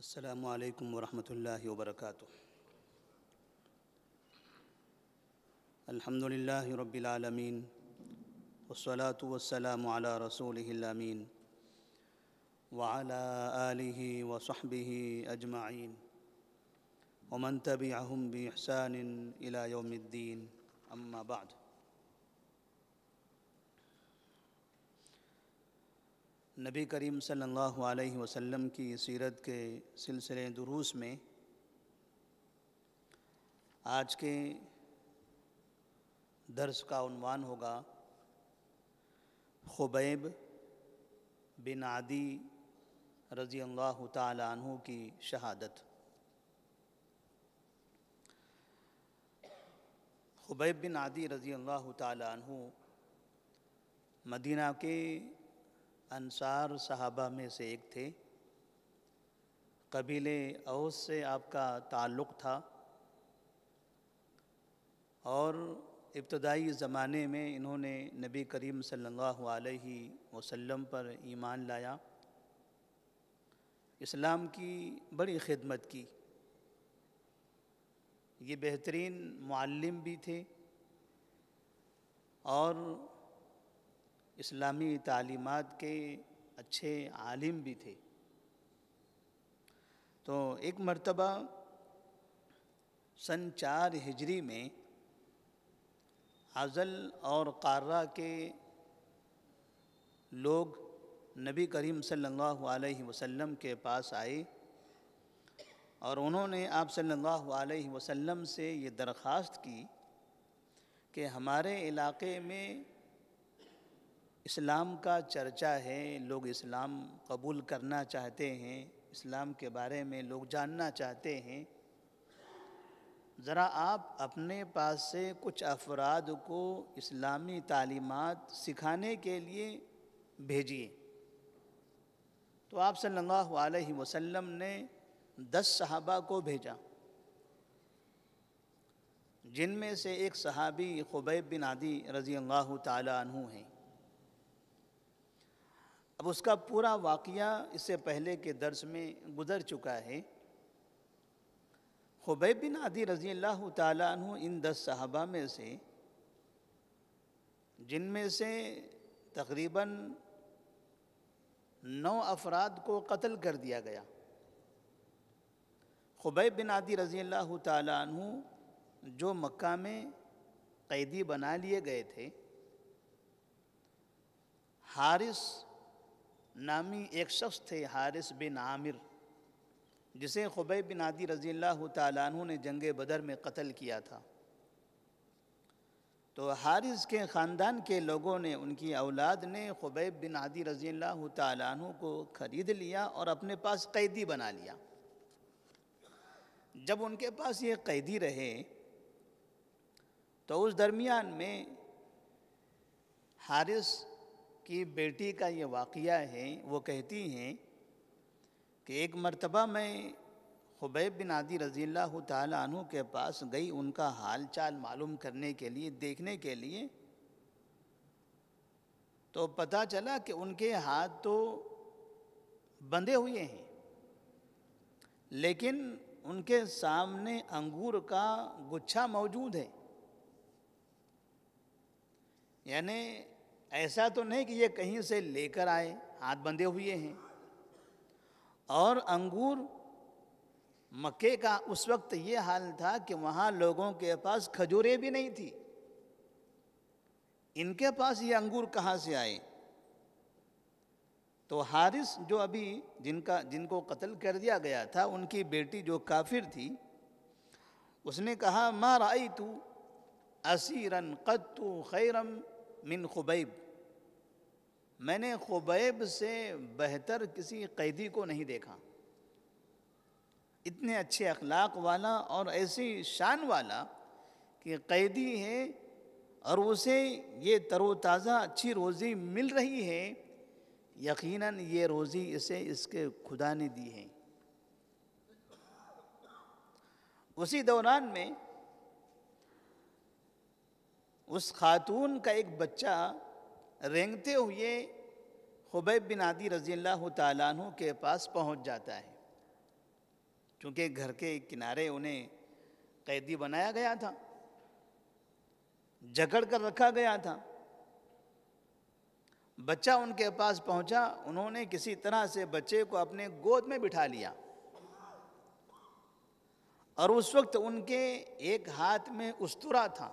السلام علیکم ورحمۃ اللہ وبرکاتہ۔ الحمد للہ رب العالمین والصلاة والسلام علی رسولہ الامین وعلی آلہ وصحبہ اجمعین ومن تبعہم بإحسان الی یوم الدین، اما بعد۔ نبی کریم صلی اللہ علیہ وسلم کی سیرت کے سلسلے دروس میں آج کے درس کا عنوان ہوگا خبیب بن عدی رضی اللہ تعالی عنہ کی شہادت۔ خبیب بن عدی رضی اللہ تعالی عنہ مدینہ کے انصار صحابہ میں سے ایک تھے۔ قبیلے اوس سے آپ کا تعلق تھا اور ابتدائی زمانے میں انہوں نے نبی کریم صلی اللہ علیہ وسلم پر ایمان لایا، اسلام کی بڑی خدمت کی۔ یہ بہترین معلم بھی تھے اور اسلامی تعلیمات کے اچھے عالم بھی تھے۔ تو ایک مرتبہ سن 4 ہجری میں عزل اور قارہ کے لوگ نبی کریم صلی اللہ علیہ وسلم کے پاس آئے اور انہوں نے آپ صلی اللہ علیہ وسلم سے یہ درخواست کی کہ ہمارے علاقے میں اسلام کا چرچا ہے، لوگ اسلام قبول کرنا چاہتے ہیں، اسلام کے بارے میں لوگ جاننا چاہتے ہیں، ذرا آپ اپنے پاس سے کچھ افراد کو اسلامی تعلیمات سکھانے کے لیے بھیجیے۔ تو آپ صلی اللہ علیہ وسلم نے 10 صحابہ کو بھیجا، جن میں سے ایک صحابی خبیب بن عدی رضی اللہ تعالی عنہ ہیں۔ اب اس کا پورا واقعہ اس سے پہلے کے درس میں گزر چکا ہے۔ خبیب بن عدی رضی اللہ تعالیٰ عنہ ان 10 صحابہ میں سے، جن میں سے تقریباً 9 افراد کو قتل کر دیا گیا۔ خبیب بن عدی رضی اللہ تعالیٰ عنہ جو مکہ میں قیدی بنا لیے گئے تھے، حارث نامی ایک شخص تھے، حارث بن عامر، جسے خبیب بن عدی رضی اللہ تعالیٰ عنہ نے جنگ بدر میں قتل کیا تھا۔ تو حارث کے خاندان کے لوگوں نے، ان کی اولاد نے خبیب بن عدی رضی اللہ تعالیٰ عنہ کو خرید لیا اور اپنے پاس قیدی بنا لیا۔ جب ان کے پاس یہ قیدی رہے تو اس درمیان میں حارث کی بیٹی کا یہ واقعہ ہے۔ وہ کہتی ہیں کہ ایک مرتبہ میں خبیب بن عدی رضی اللہ تعالیٰ عنہ کے پاس گئی، ان کا حال چال معلوم کرنے کے لیے، دیکھنے کے لیے، تو پتہ چلا کہ ان کے ہاتھ تو بندھے ہوئے ہیں، لیکن ان کے سامنے انگور کا گچھا موجود ہے۔ یعنی ایسا تو نہیں کہ یہ کہیں سے لے کر آئے، ہاتھ بندھے ہوئے ہیں۔ اور انگور، مکے کا اس وقت یہ حال تھا کہ وہاں لوگوں کے پاس کھجوریں بھی نہیں تھی، ان کے پاس یہ انگور کہاں سے آئے؟ تو حارث جو ابھی جن کو قتل کر دیا گیا تھا، ان کی بیٹی جو کافر تھی، اس نے کہا ما رأیت اسیرا قط خیرا من خبیب، میں نے خبیب سے بہتر کسی قیدی کو نہیں دیکھا، اتنے اچھے اخلاق والا اور ایسی شان والا کہ قیدی ہے اور اسے یہ تر و تازہ اچھی روزی مل رہی ہے، یقیناً یہ روزی اسے اس کے خدا نے دی ہے۔ اسی دوران میں اس خاتون کا ایک بچہ رینگتے ہوئے خبیب بن عدی رضی اللہ تعالیٰ عنہ کے پاس پہنچ جاتا ہے۔ چونکہ گھر کے کنارے انہیں قیدی بنایا گیا تھا، جکڑ کر رکھا گیا تھا۔ بچہ ان کے پاس پہنچا، انہوں نے کسی طرح سے بچے کو اپنے گود میں بٹھا لیا، اور اس وقت ان کے ایک ہاتھ میں استرا تھا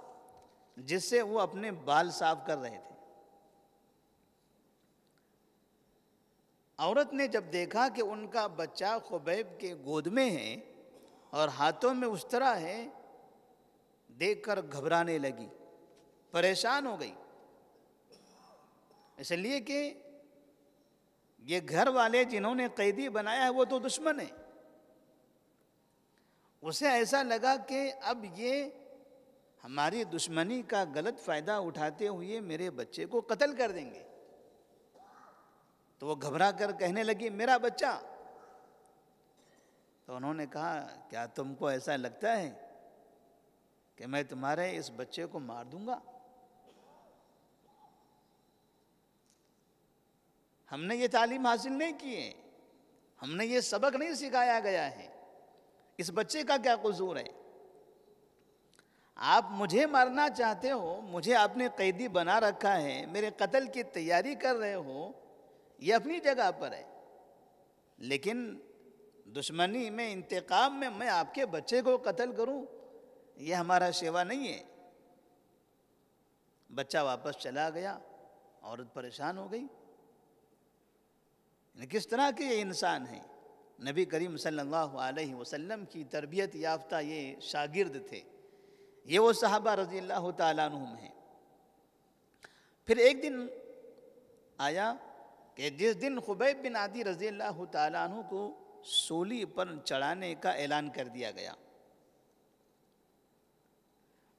جس سے وہ اپنے بال صاف کر رہے تھے۔ عورت نے جب دیکھا کہ ان کا بچہ خبیب کے گود میں ہے اور ہاتھوں میں استرا ہے، دیکھ کر گھبرانے لگی، پریشان ہو گئی، اس لیے کہ یہ گھر والے جنہوں نے قیدی بنایا ہے وہ تو دشمن ہیں۔ اسے ایسا لگا کہ اب یہ ہماری دشمنی کا غلط فائدہ اٹھاتے ہوئے میرے بچے کو قتل کر دیں گے، تو وہ گھبرا کر کہنے لگی میرا بچہ۔ تو انہوں نے کہا کیا تم کو ایسا لگتا ہے کہ میں تمہارے اس بچے کو مار دوں گا؟ ہم نے یہ تعلیم حاصل نہیں کی ہے، ہم نے یہ سبق نہیں سکھایا گیا ہے، اس بچے کا کیا قصور ہے؟ آپ مجھے مارنا چاہتے ہو، مجھے آپ نے قیدی بنا رکھا ہے، میرے قتل کی تیاری کر رہے ہو، یہ اپنی جگہ پر ہے، لیکن دشمنی میں، انتقام میں آپ کے بچے کو قتل کروں، یہ ہمارا شیوا نہیں ہے۔ بچہ واپس چلا گیا، عورت پریشان ہو گئی، کس طرح کے یہ انسان ہیں؟ نبی کریم صلی اللہ علیہ وسلم کی تربیت یافتہ یہ شاگرد تھے، یہ وہ صحابہ رضی اللہ تعالیٰ عنہم ہیں۔ پھر ایک دن آیا کہ جس دن خبیب بن عدی رضی اللہ تعالیٰ عنہ کو سولی پر چڑھانے کا اعلان کر دیا گیا۔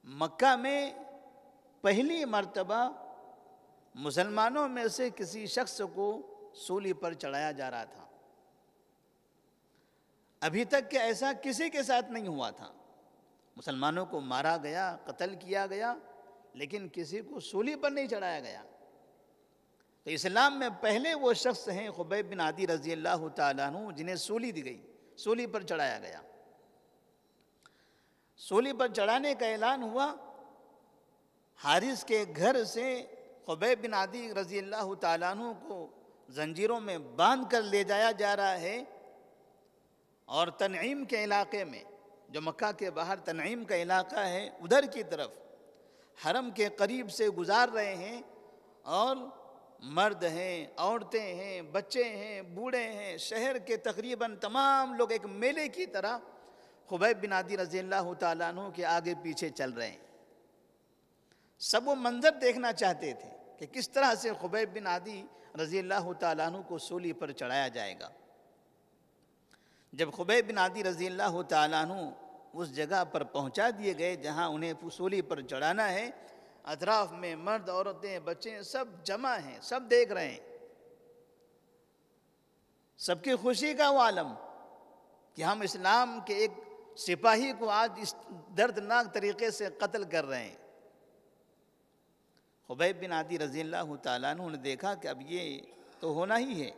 مکہ میں پہلی مرتبہ مسلمانوں میں سے کسی شخص کو سولی پر چڑھایا جا رہا تھا، ابھی تک کہ ایسا کسی کے ساتھ نہیں ہوا تھا۔ مسلمانوں کو مارا گیا، قتل کیا گیا، لیکن کسی کو سولی پر نہیں چڑھایا گیا۔ تو اسلام میں پہلے وہ شخص ہیں خبیب بن عدی رضی اللہ تعالیٰ عنہ جنہیں سولی دی گئی، سولی پر چڑھایا گیا۔ سولی پر چڑھانے کا اعلان ہوا، حارث کے گھر سے خبیب بن عدی رضی اللہ تعالیٰ عنہ کو زنجیروں میں باندھ کر لے جایا جا رہا ہے، اور تنعیم کے علاقے میں، جو مکہ کے باہر تنعیم کا علاقہ ہے، ادھر کی طرف حرم کے قریب سے گزار رہے ہیں، اور مرد ہیں، عورتیں ہیں، بچے ہیں، بوڑھے ہیں، شہر کے تقریباً تمام لوگ ایک میلے کی طرح خبیب بن عدی رضی اللہ تعالیٰ عنہ کے آگے پیچھے چل رہے ہیں۔ سب وہ منظر دیکھنا چاہتے تھے کہ کس طرح سے خبیب بن عدی رضی اللہ تعالیٰ عنہ کو سولی پر چڑھایا جائے گا۔ جب خبیب بن عدی رضی اللہ تعالیٰ عنہ اس جگہ پر پہنچا دیے گئے جہاں انہیں سولی پر چڑھانا ہے، اطراف میں مرد، عورتیں، بچے سب جمع ہیں، سب دیکھ رہے ہیں۔ سب کی خوشی کا وہ عالم کہ ہم اسلام کے ایک سپاہی کو آج اس دردناک طریقے سے قتل کر رہے ہیں۔ خبیب بن عدی رضی اللہ تعالیٰ عنہ نے دیکھا کہ اب یہ تو ہونا ہی ہے،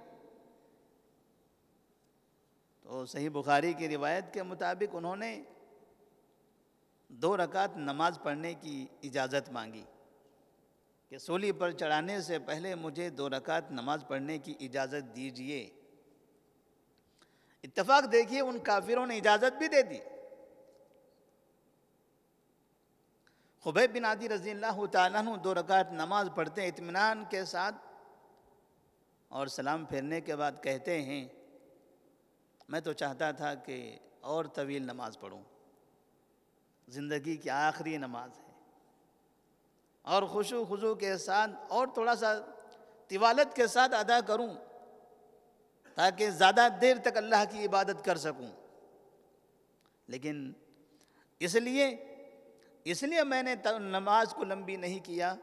تو صحیح بخاری کی روایت کے مطابق انہوں نے 2 رکعت نماز پڑھنے کی اجازت مانگی کہ سولی پر چڑھانے سے پہلے مجھے 2 رکعت نماز پڑھنے کی اجازت دیجیے۔ اتفاق دیکھیے ان کافروں نے اجازت بھی دے دی۔ خبیب بن عدی رضی اللہ تعالیٰ عنہ 2 رکعت نماز پڑھتے ہیں اطمینان کے ساتھ، اور سلام پھیرنے کے بعد کہتے ہیں میں تو چاہتا تھا کہ اور طویل نماز پڑھوں، زندگی کی آخری نماز ہے، اور خشوع خضوع کے ساتھ اور تھوڑا سا طوالت کے ساتھ ادا کروں تاکہ زیادہ دیر تک اللہ کی عبادت کر سکوں، لیکن اس لیے میں نے نماز کو لمبی نہیں کیا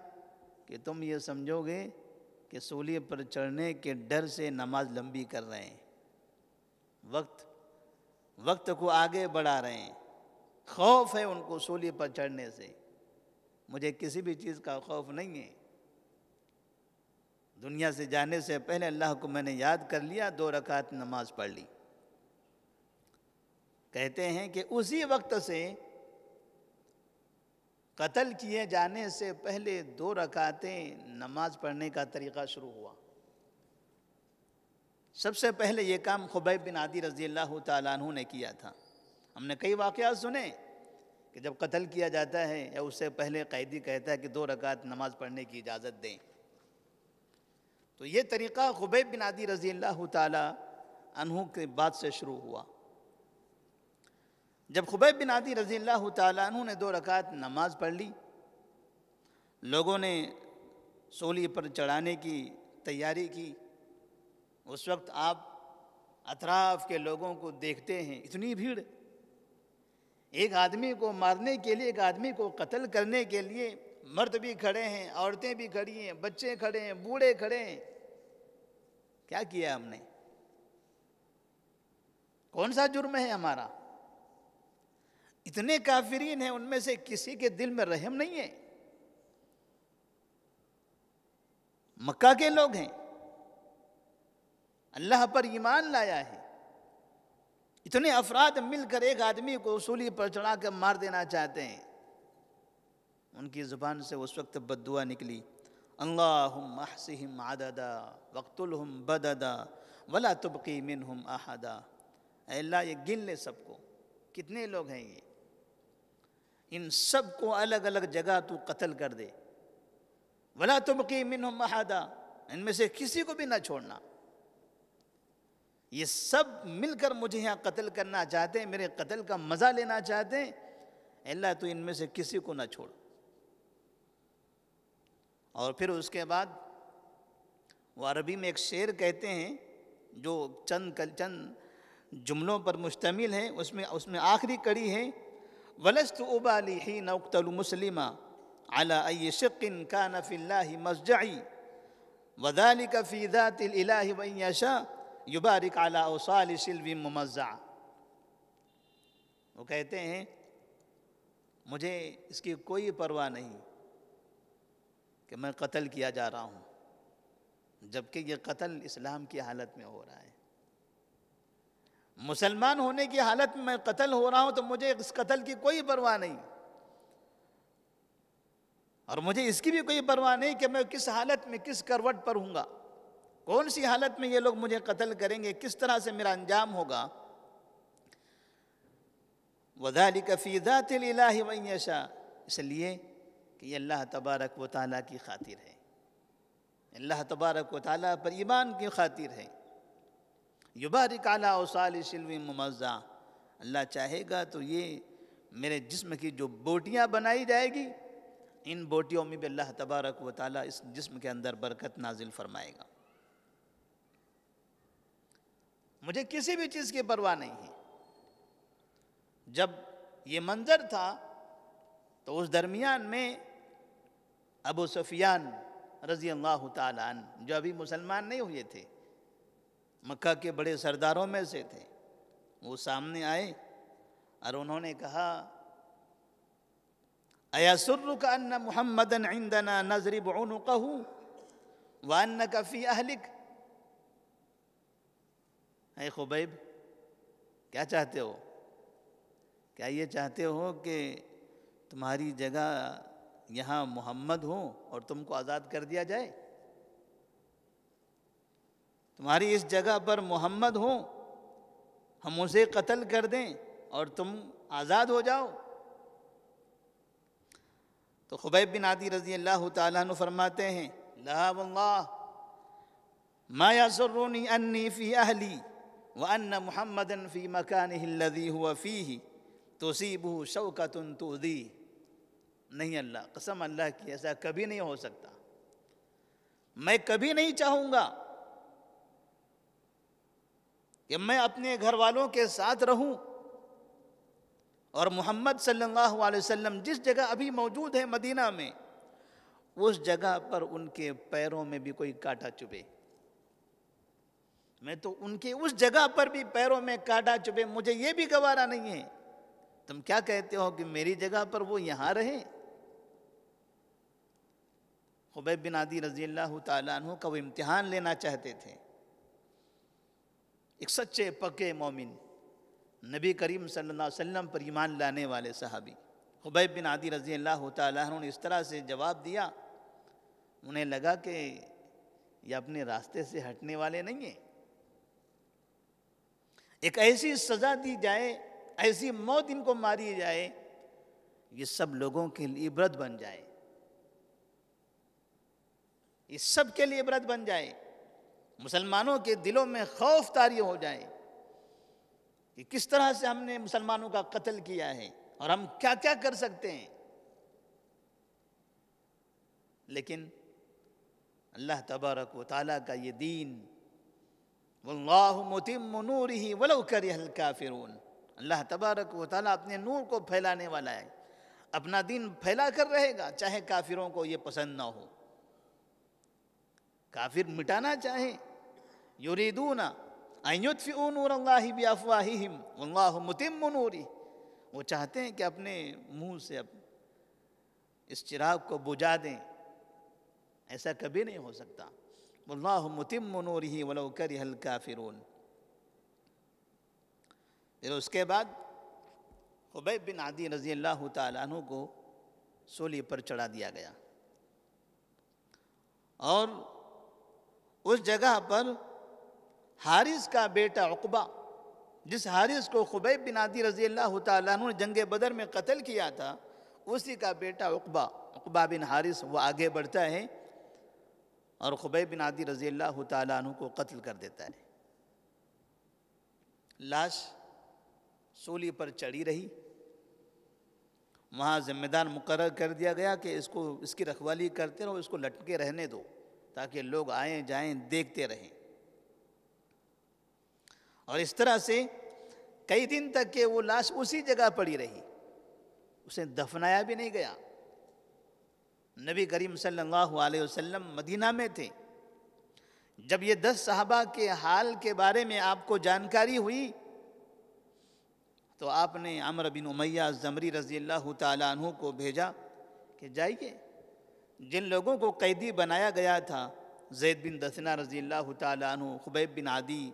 کہ تم یہ سمجھو گے کہ سولی پر چڑھنے کے ڈر سے نماز لمبی کر رہے ہیں، وقت کو آگے بڑھا رہے ہیں، خوف ہے ان کو سولی پر چڑھنے سے۔ مجھے کسی بھی چیز کا خوف نہیں ہے، دنیا سے جانے سے پہلے اللہ کو میں نے یاد کر لیا، 2 رکعت نماز پڑھ لی۔ کہتے ہیں کہ اسی وقت سے قتل کیے جانے سے پہلے 2 رکعتیں نماز پڑھنے کا طریقہ شروع ہوا۔ سب سے پہلے یہ کام خبیب بن عادی رضی اللہ تعالیٰ عنہ نے کیا تھا۔ ہم نے کئی واقعات سنے کہ جب قتل کیا جاتا ہے یا اس سے پہلے قیدی کہتا ہے کہ 2 رکعت نماز پڑھنے کی اجازت دیں، تو یہ طریقہ خبیب بن عادی رضی اللہ تعالیٰ عنہ کے بعد سے شروع ہوا۔ جب خبیب بن عادی رضی اللہ تعالیٰ عنہ نے 2 رکعت نماز پڑھ لی، لوگوں نے سولی پر چڑھانے کی تیاری کی۔ اس وقت آپ اطراف کے لوگوں کو دیکھتے ہیں، اتنی بھیڑ، ایک آدمی کو مارنے کے لیے، ایک آدمی کو قتل کرنے کے لیے مرد بھی کھڑے ہیں، عورتیں بھی کھڑی ہیں، بچے کھڑے ہیں، بوڑھے کھڑے ہیں۔ کیا کیا ہم نے؟ کون سا جرم ہے ہمارا؟ اتنے کافرین ہیں، ان میں سے کسی کے دل میں رحم نہیں ہے۔ مکہ کے لوگ ہیں، اللہ پر ایمان لایا ہے، اتنے افراد مل کر ایک آدمی کو سولی پر چڑھا کر مار دینا چاہتے ہیں۔ ان کی زبان سے اس وقت بد دعا نکلی، اللہم احصہم عددا واقتلہم بددا ولا تبقی منہم احدا۔ اے اللہ یہ گن لے سب کو، کتنے لوگ ہیں یہ، ان سب کو الگ الگ جگہ تو قتل کر دے، ولا تبقی منہم احدا، ان میں سے کسی کو بھی نہ چھوڑنا۔ یہ سب مل کر مجھے یہاں قتل کرنا چاہتے ہیں، میرے قتل کا مزہ لینا چاہتے ہیں، اللہ تو ان میں سے کسی کو نہ چھوڑ۔ اور پھر اس کے بعد وہ عربی میں ایک شعر کہتے ہیں جو چند جملوں پر مشتمل ہے، اس میں آخری کڑی ہے، وَلَسْتُ أُبَالِي حِينَ أُقْتَلُ مُسْلِمًا عَلَىٰ أَيِّ شِقٍّ كَانَ فِي اللَّهِ مَسْجَعِي وَذَلِكَ فِي ذَاتِ الْإِلَٰهِ وَإِنْ يَشَاء يُبَارِكْ عَلَىٰ أَوْصَالِ سِلْوٍ مُمَزَّعٍ۔ وہ کہتے ہیں مجھے اس کی کوئی پرواہ نہیں کہ میں قتل کیا جا رہا ہوں، جبکہ یہ قتل اسلام کی حالت میں ہو رہا ہے۔ مسلمان ہونے کی حالت میں قتل ہو رہا ہوں تو مجھے اس قتل کی کوئی پرواہ نہیں، اور مجھے اس کی بھی کوئی پرواہ نہیں کہ میں کس حالت میں، کس کروٹ پر ہوں گا، کون سی حالت میں یہ لوگ مجھے قتل کریں گے، کس طرح سے میرا انجام ہوگا۔ وَذَلِكَ فِي ذَاتِ الْإِلَٰهِ وَإِنْ يَشَاء، اس لیے کہ یہ اللہ تبارک و تعالیٰ کی خاطر ہے، اللہ تبارک و تعالیٰ پر ایمان کی خاطر ہے۔ یبارک علی اوصال سلو ممزع، اللہ چاہے گا تو یہ میرے جسم کی جو بوٹیاں بنائی جائے گی، ان بوٹیوں میں بھی اللہ تبارک و تعالیٰ اس جسم کے اندر برکت نازل فرمائے گا۔ مجھے کسی بھی چیز کی پرواہ نہیں ہے۔ جب یہ منظر تھا تو اس درمیان میں ابو سفیان رضی اللہ تعالیٰ عنہ، جو ابھی مسلمان نہیں ہوئے تھے، مکہ کے بڑے سرداروں میں سے تھے، وہ سامنے آئے اور انہوں نے کہا، أَيَسُرُّكَ أَنَّ مُحَمَّدًا عِنْدَنَا نَضْرِبُ عُنُقَهُ وَأَنَّكَ فِي أَهْلِكَ۔ اے خبیب، کیا چاہتے ہو؟ کیا یہ چاہتے ہو کہ تمہاری جگہ یہاں محمد ہو اور تم کو آزاد کر دیا جائے؟ تمہاری اس جگہ پر محمد ہو، ہم اسے قتل کر دیں اور تم آزاد ہو جاؤ؟ تو خبیب بن عادی رضی اللہ تعالیٰ عنہ فرماتے ہیں، لا واللہ ما یسرنی انی فی اہلی وان محمدا فی مکانہ الذی هو فیہ تصیبہ شوکۃ تؤذی۔ نہیں اللہ، قسم اللہ کی، ایسا کبھی نہیں ہو سکتا۔ میں کبھی نہیں چاہوں گا کہ میں اپنے گھر والوں کے ساتھ رہوں اور محمد صلی اللہ علیہ وسلم جس جگہ ابھی موجود ہے مدینہ میں، اس جگہ پر ان کے پیروں میں بھی کوئی کانٹا چبھے۔ میں تو ان کے اس جگہ پر بھی پیروں میں کانٹا چبھے، مجھے یہ بھی گوارا نہیں ہے۔ تم کیا کہتے ہو کہ میری جگہ پر وہ یہاں رہے؟ خبیب بن عادی رضی اللہ تعالیٰ عنہ کا وہ امتحان لینا چاہتے تھے۔ ایک سچے پکے مومن نبی کریم صلی اللہ علیہ وسلم پر ایمان لانے والے صحابی خبیب بن عدی رضی اللہ تعالیٰ عنہ نے اس طرح سے جواب دیا، انہیں لگا کہ یہ اپنے راستے سے ہٹنے والے نہیں ہیں، ایک ایسی سزا دی جائے، ایسی موت ان کو ماری جائے، یہ سب لوگوں کے لیے عبرت بن جائے، یہ سب کے لیے عبرت بن جائے، مسلمانوں کے دلوں میں خوف طاری ہو جائے کہ کس طرح سے ہم نے مسلمانوں کا قتل کیا ہے اور ہم کیا کیا کر سکتے ہیں۔ لیکن اللہ تبارک و تعالیٰ کا یہ دین، واللہ متم نورہ ولو کرہ الکافرون، اللہ تبارک و تعالیٰ اپنے نور کو پھیلانے والا ہے، اپنا دین پھیلا کر رہے گا چاہے کافروں کو یہ پسند نہ ہو۔ کافر مٹانا چاہے، یریدون ان یطفئوا نور اللہ بافواہہم واللہ متم نورہ، وہ چاہتے ہیں کہ اپنے منہ سے اس چراغ کو بجھا دیں، ایسا کبھی نہیں ہو سکتا۔ واللہ متم نورہ ولو کرہ الکافرون۔ پھر اس کے بعد خبیب بن عدی رضی اللہ تعالیٰ عنہ کو سولی پر چڑھا دیا گیا، اور اس جگہ پر حارث کا بیٹا عقبہ، جس حارث کو خبیب بن عدی رضی اللہ تعالیٰ عنہ نے جنگ بدر میں قتل کیا تھا، اسی کا بیٹا عقبہ بن حارث وہ آگے بڑھتا ہے اور خبیب بن عدی رضی اللہ تعالیٰ عنہ کو قتل کر دیتا ہے۔ لاش سولی پر چڑھی رہی، وہاں ذمہ دار مقرر کر دیا گیا کہ اس کی رکھوالی کرتے رہو، اس کو لٹکے رہنے دو تاکہ لوگ آئیں جائیں دیکھتے رہیں۔ اور اس طرح سے کئی دن تک کہ وہ لاش اسی جگہ پڑی رہی، اسے دفنایا بھی نہیں گیا۔ نبی کریم صلی اللہ علیہ وسلم مدینہ میں تھے، جب یہ 10 صحابہ کے حال کے بارے میں آپ کو جانکاری ہوئی تو آپ نے عمرو بن امیہ الزمری رضی اللہ تعالیٰ عنہ کو بھیجا کہ جائیے، جن لوگوں کو قیدی بنایا گیا تھا، زید بن دثنہ رضی اللہ تعالیٰ عنہ، خبیب بن عدی،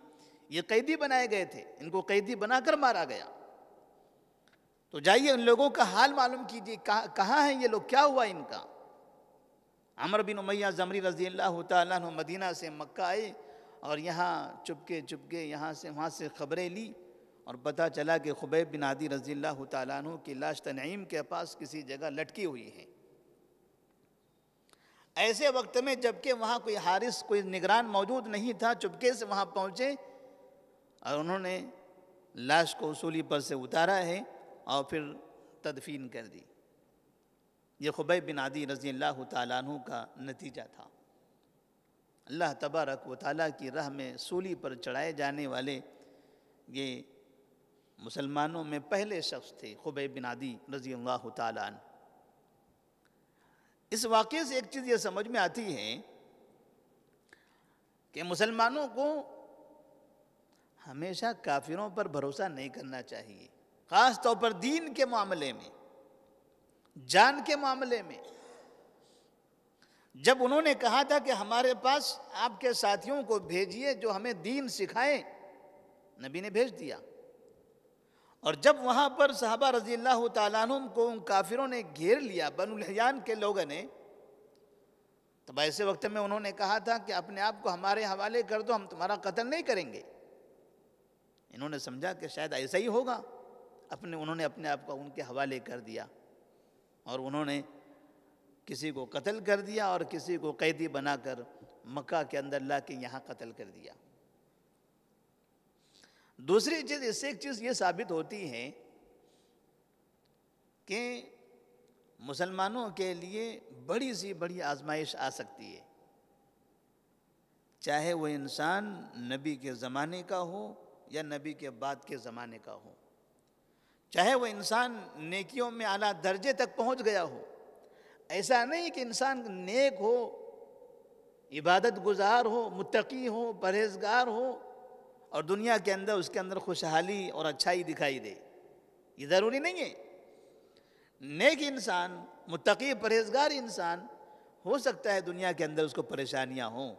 یہ قیدی بنائے گئے تھے، ان کو قیدی بنا کر مارا گیا، تو جائیے ان لوگوں کا حال معلوم کیجیے، کہاں ہیں یہ لوگ، کیا ہوا ان کا۔ عمرو بن امیہ زمری رضی اللہ تعالیٰ عنہ مدینہ سے مکہ آئے اور یہاں چپکے یہاں سے وہاں سے خبریں لی، اور پتہ چلا کہ خبیب بن عدی رضی اللہ تعالیٰ عنہ کی لاش تنعیم کے پاس کسی جگہ لٹکی ہوئی ہے۔ ایسے وقت میں جبکہ وہاں کوئی حارس، کوئی نگران موجود نہیں تھا، چپکے سے وہاں پہنچے اور انہوں نے لاش کو سولی پر سے اتارا ہے اور پھر تدفین کر دی۔ یہ خبیب بن عدی رضی اللہ تعالیٰ عنہ کا نتیجہ تھا۔ اللہ تبارک و تعالیٰ کی راہ میں سولی پر چڑھائے جانے والے یہ مسلمانوں میں پہلے شخص تھے، خبیب بن عدی رضی اللہ تعالیٰ عنہ۔ اس واقعے سے ایک چیز یہ سمجھ میں آتی ہے کہ مسلمانوں کو ہمیشہ کافروں پر بھروسہ نہیں کرنا چاہیے، خاص طور پر دین کے معاملے میں، جان کے معاملے میں۔ جب انہوں نے کہا تھا کہ ہمارے پاس آپ کے ساتھیوں کو بھیجیے جو ہمیں دین سکھائیں، نبی نے بھیج دیا، اور جب وہاں پر صحابہ رضی اللہ تعالیٰ عنہ کو ان کافروں نے گھیر لیا، بنو الحیان کے لوگوں نے، تب ایسے وقت میں انہوں نے کہا تھا کہ اپنے آپ کو ہمارے حوالے کر دو، ہم تمہارا قتل نہیں کریں گے۔ انہوں نے سمجھا کہ شاید ایسا ہی ہوگا، انہوں نے اپنے آپ کو ان کے حوالے کر دیا، اور انہوں نے کسی کو قتل کر دیا اور کسی کو قیدی بنا کر مکہ کے اندر لا کے یہاں قتل کر دیا۔ دوسری چیز، اس سے ایک چیز یہ ثابت ہوتی ہے کہ مسلمانوں کے لیے بڑی سی بڑی آزمائش آ سکتی ہے، چاہے وہ انسان نبی کے زمانے کا ہو یا نبی کے بعد کے زمانے کا ہو، چاہے وہ انسان نیکیوں میں اعلیٰ درجے تک پہنچ گیا ہو۔ ایسا نہیں کہ انسان نیک ہو، عبادت گزار ہو، متقی ہو، پرہیزگار ہو اور دنیا کے اندر اس کے اندر خوشحالی اور اچھائی دکھائی دے، یہ ضروری نہیں ہے۔ نیک انسان، متقی پرہیزگار انسان ہو سکتا ہے دنیا کے اندر اس کو پریشانیاں ہوں۔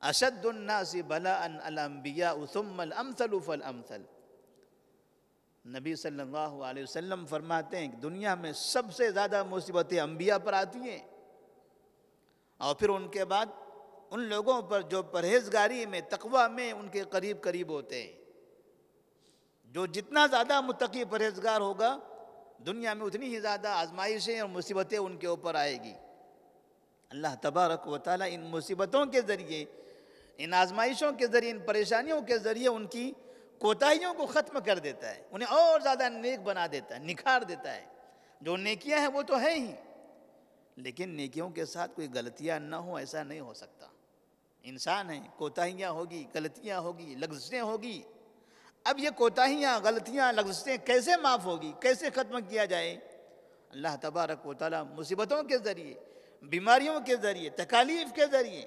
اشد الناس بلاء الانبیاء ثم الامثل فالامثل۔ نبی صلی اللہ علیہ وسلم فرماتے ہیں کہ دنیا میں سب سے زیادہ مصیبتیں انبیاء پر آتی ہیں، اور پھر ان کے بعد ان لوگوں پر جو پرہیزگاری میں، تقوی میں ان کے قریب قریب ہوتے ہیں۔ جو جتنا زیادہ متقی پرہیزگار ہوگا، دنیا میں اتنی ہی زیادہ آزمائشیں اور مصیبتیں ان کے اوپر آئے گی۔ اللہ تبارک و تعالیٰ ان مصیبتوں کے ذریعے، ان آزمائشوں کے ذریعے، ان پریشانیوں کے ذریعے ان کی کوتاہیوں کو ختم کر دیتا ہے، انہیں اور زیادہ نیک بنا دیتا ہے، نکھار دیتا ہے۔ جو نیکیاں ہیں وہ تو ہیں ہی، لیکن نیکیوں کے ساتھ کوئی غلطیاں نہ ہو، ایسا نہیں ہو سکتا۔ انسان ہیں، کوتاہیاں ہوگی، غلطیاں ہوگی، لغزشیں ہوگی۔ اب یہ کوتاہیاں، غلطیاں، لغزشیں کیسے معاف ہوگی، کیسے ختم کیا جائے؟ اللہ تبارک و تعالیٰ مصیبتوں کے ذریعے، بیماریوں کے ذریعے، تکالیف کے ذریعے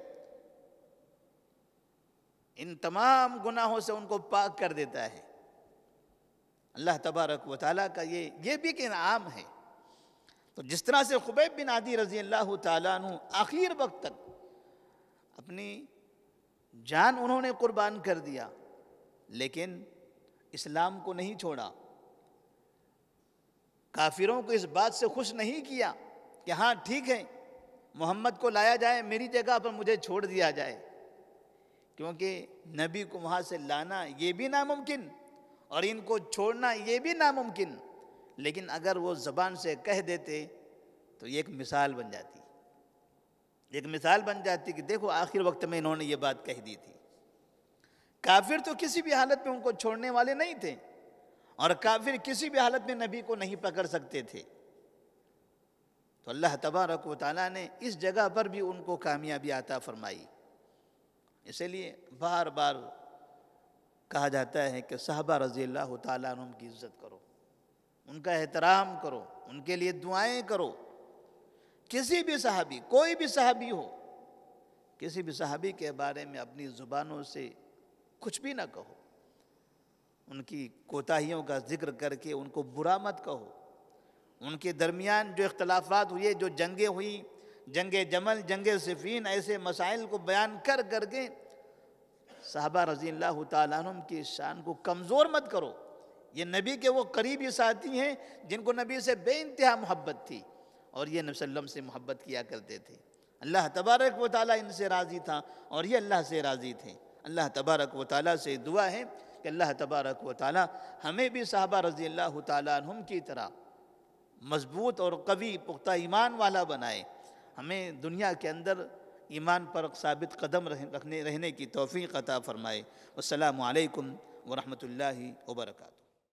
ان تمام گناہوں سے ان کو پاک کر دیتا ہے۔ اللہ تبارک و تعالیٰ کا یہ بھی ایک انعام ہے۔ تو جس طرح سے خبیب بن عدی رضی اللہ تعالیٰ عنہ آخر وقت تک اپنی جان انہوں نے قربان کر دیا، لیکن اسلام کو نہیں چھوڑا، کافروں کو اس بات سے خوش نہیں کیا کہ ہاں ٹھیک ہے، محمد کو لایا جائے، میری جگہ پر مجھے چھوڑ دیا جائے، کیونکہ نبی کو وہاں سے لانا یہ بھی ناممکن اور ان کو چھوڑنا یہ بھی ناممکن۔ لیکن اگر وہ زبان سے کہہ دیتے تو یہ ایک مثال بن جاتی، ایک مثال بن جاتی کہ دیکھو آخر وقت میں انہوں نے یہ بات کہہ دی تھی۔ کافر تو کسی بھی حالت میں ان کو چھوڑنے والے نہیں تھے، اور کافر کسی بھی حالت میں نبی کو نہیں پکڑ سکتے تھے۔ تو اللہ تبارک و تعالیٰ نے اس جگہ پر بھی ان کو کامیابی عطا فرمائی۔ اسی لیے بار بار کہا جاتا ہے کہ صحابہ رضی اللہ تعالیٰ عنہ کی عزت کرو، ان کا احترام کرو، ان کے لیے دعائیں کرو۔ کسی بھی صحابی، کوئی بھی صحابی ہو، کسی بھی صحابی کے بارے میں اپنی زبانوں سے کچھ بھی نہ کہو، ان کی کوتاہیوں کا ذکر کر کے ان کو برا مت کہو۔ ان کے درمیان جو اختلافات ہوئے، جو جنگیں ہوئیں، جنگ جمل، جنگ صفین، ایسے مسائل کو بیان کر کر کے صحابہ رضی اللہ تعالیٰ عنہ کی شان کو کمزور مت کرو۔ یہ نبی کے وہ قریبی ساتھی ہیں جن کو نبی سے بے انتہا محبت تھی، اور یہ نبی صلی اللہ علیہ وسلم سے محبت کیا کرتے تھے۔ اللہ تبارک و تعالیٰ ان سے راضی تھا اور یہ اللہ سے راضی تھے۔ اللہ تبارک و تعالیٰ سے دعا ہے کہ اللہ تبارک و تعالیٰ ہمیں بھی صحابہ رضی اللہ تعالیٰ عنہم کی طرح مضبوط اور قوی، پختہ ایمان والا بنائے۔ ہمیں دنیا کے اندر ایمان پر ثابت قدم رہنے کی توفیق عطا فرمائے۔ والسلام علیکم ورحمۃ اللہ وبرکاتہ۔